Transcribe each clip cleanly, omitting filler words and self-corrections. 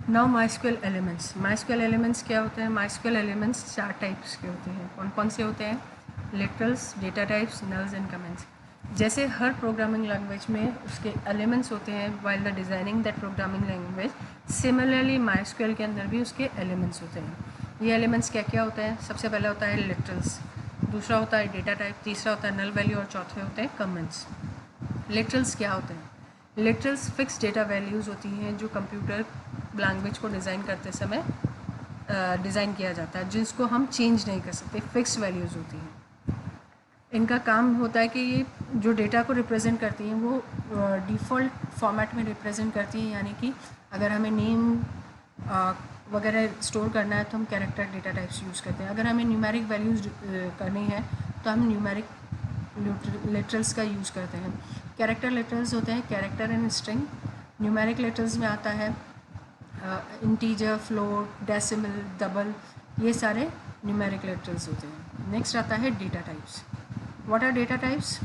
Now MySQL elements क्या होते हैं? माइस्क्यूएल एलिमेंट्स 4 टाइप्स के होते हैं। कौन कौन से होते हैं? Literals, data types, nulls and comments. जैसे हर प्रोग्रामिंग लैंग्वेज में उसके एलिमेंट्स होते हैं while the designing that programming language, similarly MySQL के अंदर भी उसके एलिमेंट्स होते हैं। ये एलिमेंट्स क्या क्या होते हैं? सबसे पहला होता है लिटरल्स, दूसरा होता है डेटा टाइप, तीसरा होता है नल वैल्यू और चौथे होते हैं कमेंट्स। लिटरल्स क्या होते हैं? लिटरल्स फिक्स डेटा वैल्यूज़ होती हैं जो कंप्यूटर लैंग्वेज को डिज़ाइन करते समय डिज़ाइन किया जाता है, जिसको हम चेंज नहीं कर सकते, फिक्स वैल्यूज़ होती हैं। इनका काम होता है कि ये जो डेटा को रिप्रेजेंट करती हैं वो डिफ़ॉल्ट फॉर्मेट में रिप्रेजेंट करती हैं, यानी कि अगर हमें नेम वगैरह स्टोर करना है तो हम कैरेक्टर डेटा टाइप्स यूज़ करते हैं। अगर हमें न्यूमेरिक वैल्यूज़ करनी है तो हम न्यूमेरिक लिटरल्स का यूज़ करते हैं। कैरेक्टर लिटरल्स होते हैं character and string. Numeric literals में आता है इंटीजर, फ्लोट, डेसिमल, डबल, ये सारे न्यूमेरिक लिटरल्स होते हैं। नेक्स्ट आता है data types. What are data types?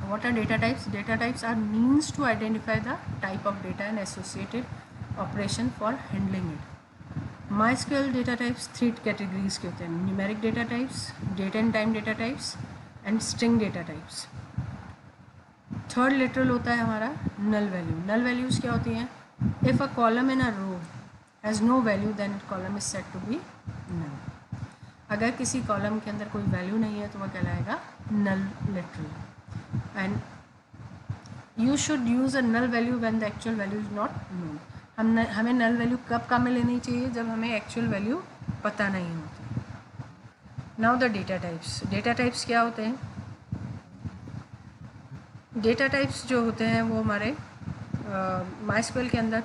What are data types? Data types are means to identify the type of data and associated operation for handling it. MySQL data types 3 categories के होते हैं: numeric data types, date and time data types and string data types. Third literal होता है हमारा null value. Null values क्या होती हैं? If a column in a row has no value, then column is said to be null. अगर किसी column के अंदर कोई वैल्यू नहीं है तो वह कहलाएगा null literal. And you should use a null value when the actual value is not known. हमें null value कब काम में लेनी चाहिए? जब हमें actual value पता नहीं होती. Now the data types. Data types क्या होते हैं? Data types जो होते हैं वो हमारे MySQL के अंदर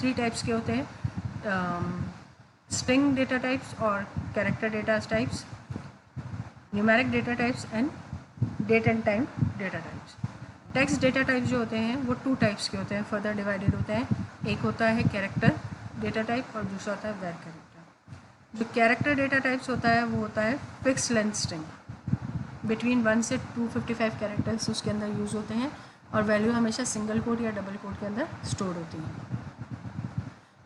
3 टाइप्स के होते हैं: string data types और character data types, numeric data types and date and time data types. Text data types जो होते हैं वो 2 टाइप्स के होते हैं, फर्दर डिवाइडेड होते हैं. एक होता है कैरेक्टर डेटा टाइप और दूसरा होता है वेर कैरेक्टर. जो कैरेक्टर डेटा टाइप्स होता है वो होता है फिक्स लेंथ स्ट्रिंग, बिटवीन 1 से 255 कैरेक्टर्स उसके अंदर यूज़ होते हैं और वैल्यू हमेशा सिंगल कोड या डबल कोड के अंदर स्टोर होती है.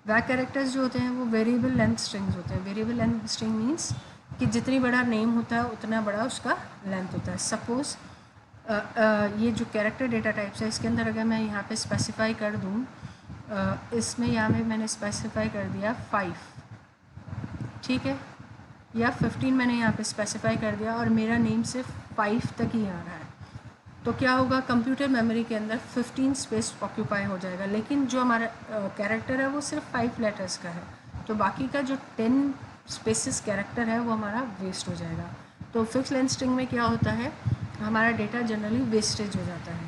वेर कैरेक्टर्स जो होते हैं वो वेरिएबल लेंथ स्ट्रिंग्स होते हैं. वेरिएबल लेंथ स्ट्रिंग मीन्स कि जितनी बड़ा नेम होता है उतना बड़ा उसका लेंथ होता है. सपोज़ ये जो कैरेक्टर डेटा टाइप्स है इसके अंदर अगर मैं यहाँ पे स्पेसिफाई कर दूँ, इसमें यहाँ में मैंने स्पेसिफाई कर दिया 5, ठीक है, या 15 मैंने यहाँ पे स्पेसिफाई कर दिया और मेरा नेम सिर्फ 5 तक ही आ रहा है, तो क्या होगा? कंप्यूटर मेमोरी के अंदर 15 स्पेस ऑक्यूपाई हो जाएगा, लेकिन जो हमारा कैरेक्टर है वो सिर्फ 5 लेटर्स का है, तो बाकी का जो 10 स्पेसिस कैरेक्टर है वो हमारा वेस्ट हो जाएगा. तो फिक्स लेंथ स्ट्रिंग में क्या होता है? हमारा डेटा जनरली वेस्टेज हो जाता है.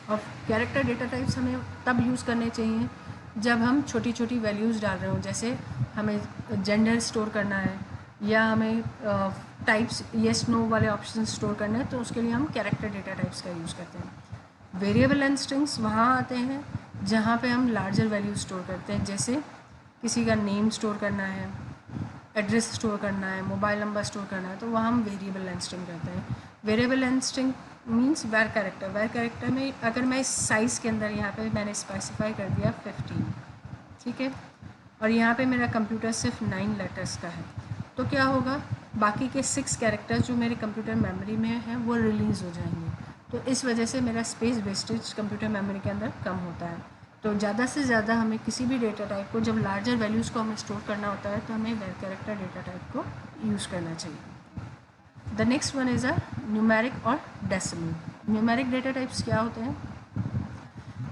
और कैरेक्टर डेटा टाइप्स हमें तब यूज़ करने चाहिए जब हम छोटी छोटी वैल्यूज़ डाल रहे हो, जैसे हमें जेंडर स्टोर करना है या हमें टाइप्स येस नो वाले ऑप्शन स्टोर करने हैं, तो उसके लिए हम कैरेक्टर डेटा टाइप्स का यूज़ करते हैं. वेरिएबल लेंथ स्ट्रिंग्स वहाँ आते हैं जहाँ पे हम लार्जर वैल्यू स्टोर करते हैं, जैसे किसी का नेम स्टोर करना है, एड्रेस स्टोर करना है, मोबाइल नंबर स्टोर करना है, तो वहाँ हम वेरिएबल लेंथ स्ट्रिंग करते हैं. Variable length string means var character. Var character में अगर मैं इस साइज़ के अंदर यहाँ पे मैंने स्पेसिफाई कर दिया 15, ठीक है, और यहाँ पे मेरा कंप्यूटर सिर्फ 9 लेटर्स का है, तो क्या होगा? बाकी के 6 कैरेक्टर्स जो मेरे कंप्यूटर मेमोरी में हैं वो रिलीज़ हो जाएंगे. तो इस वजह से मेरा स्पेस वेस्टेज कंप्यूटर मेमोरी के अंदर कम होता है. तो ज़्यादा से ज़्यादा हमें किसी भी डेटा टाइप को जब लार्जर वैल्यूज़ को हमें स्टोर करना होता है तो हमें वेर कैरेक्टर डेटा टाइप को यूज़ करना चाहिए. The next one is a numeric और डेसिमल. न्यूमेरिक डेटा टाइप्स क्या होते हैं?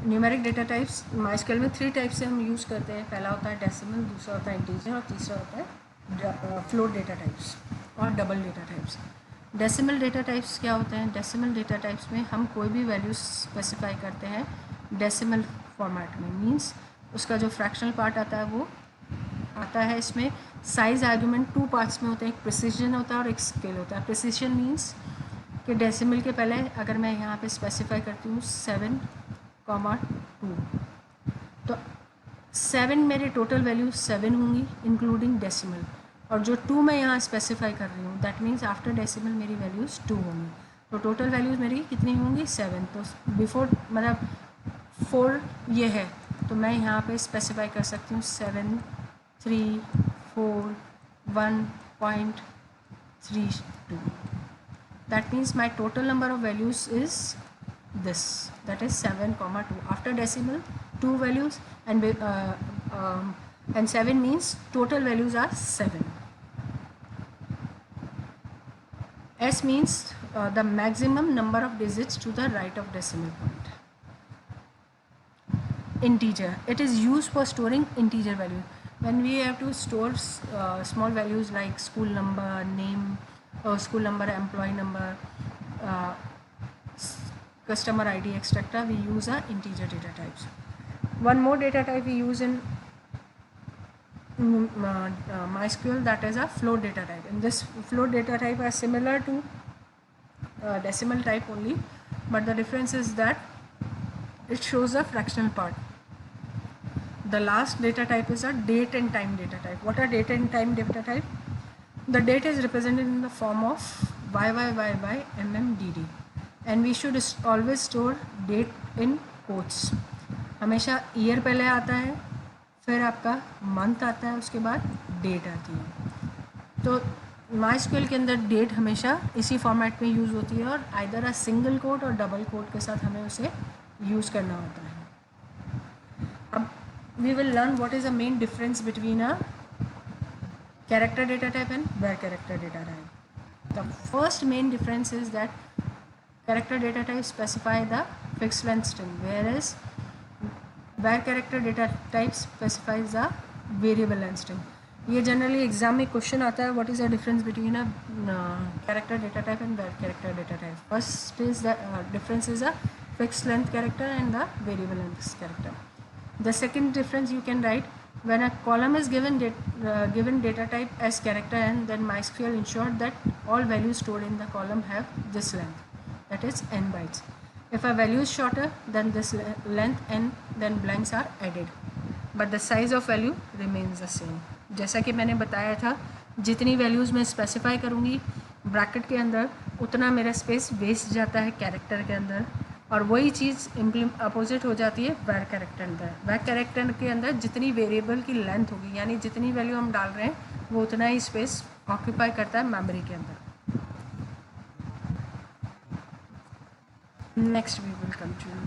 न्यूमेरिक डेटा टाइप्स MySQL में 3 टाइप से हम यूज़ करते हैं. पहला होता है डेसिमल, दूसरा होता है इंटीजर और तीसरा होता है फ्लोट डेटा टाइप्स और double data types. Decimal data types क्या होते हैं? डेसिमल डेटा टाइप्स में हम कोई भी वैल्यू स्पेसिफाई करते हैं डेसिमल फॉर्मेट में, मीन्स उसका जो फ्रैक्शनल पार्ट आता है वो आता है इसमें. साइज़ आर्गूमेंट 2 पार्ट्स में होते हैं, एक प्रिसीजन होता है और एक स्केल होता है. प्रिसीजन मीन्स कि डेसिमल के पहले अगर मैं यहाँ पे स्पेसिफाई करती हूँ 7,2, तो 7 मेरे टोटल वैल्यू 7 होंगी इंक्लूडिंग डेसिमल, और जो 2 मैं यहाँ स्पेसिफाई कर रही हूँ दैट मीन्स आफ्टर डेसिमल मेरी वैल्यूज़ 2 होंगी। तो टोटल वैल्यूज़ मेरी कितनी होंगी 7। तो बिफोर मतलब 4 ये है तो मैं यहाँ पे स्पेसिफाई कर सकती हूँ 7 3 4 1.32। that means my total number of values is this, that is 7, 2 after decimal 2 values, and 7 means total values are 7. S means the maximum number of digits to the right of decimal point. Integer, it is used for storing integer value. When we have to store small values like school number, name, school number, employee number, uh, customer ID, etc., we use a integer data types. One more data type we use in MySQL, that is a float data type. And this float data type are similar to decimal type only, but the difference is that it shows a fractional part. The last data type is a date and time data type. What are date and time data type? The date is represented in the form of YYYYMMDD, and we should always store date in quotes. हमेशा year पहले आता है, फिर आपका month आता है, उसके बाद डेट आती है। तो MySQL के अंदर डेट हमेशा इसी फॉर्मेट में यूज़ होती है, और आइदर अ सिंगल कोट और डबल कोट के साथ हमें उसे यूज़ करना होता है। अब we will learn what is the main difference between a character data type and var character data type. The first main difference is that character data type specify the fixed length string, whereas var character data type specifies the variable length string. ये generally exam में question आता है, what is the difference between a character data type and var character data type. First is the difference is a fixed length character and the variable length character. The second difference you can write, when a column is given data type as character n, then MySQL ensured that all values stored in the column have this length, that is n bytes. If a value is shorter than this length n, then blanks are added, but the size of value remains the same. जैसा कि मैंने बताया था, जितनी values मैं specify करूँगी bracket के अंदर, उतना मेरा स्पेस वेस्ट जाता है कैरेक्टर के अंदर, और वही चीज़ अपोजिट हो जाती है var कैरेक्टर अंदर। var कैरेक्टर के अंदर जितनी वेरिएबल की लेंथ होगी, यानी जितनी वैल्यू हम डाल रहे हैं वो उतना ही स्पेस ऑक्यूपाई करता है मेमोरी के अंदर। Next we will continue.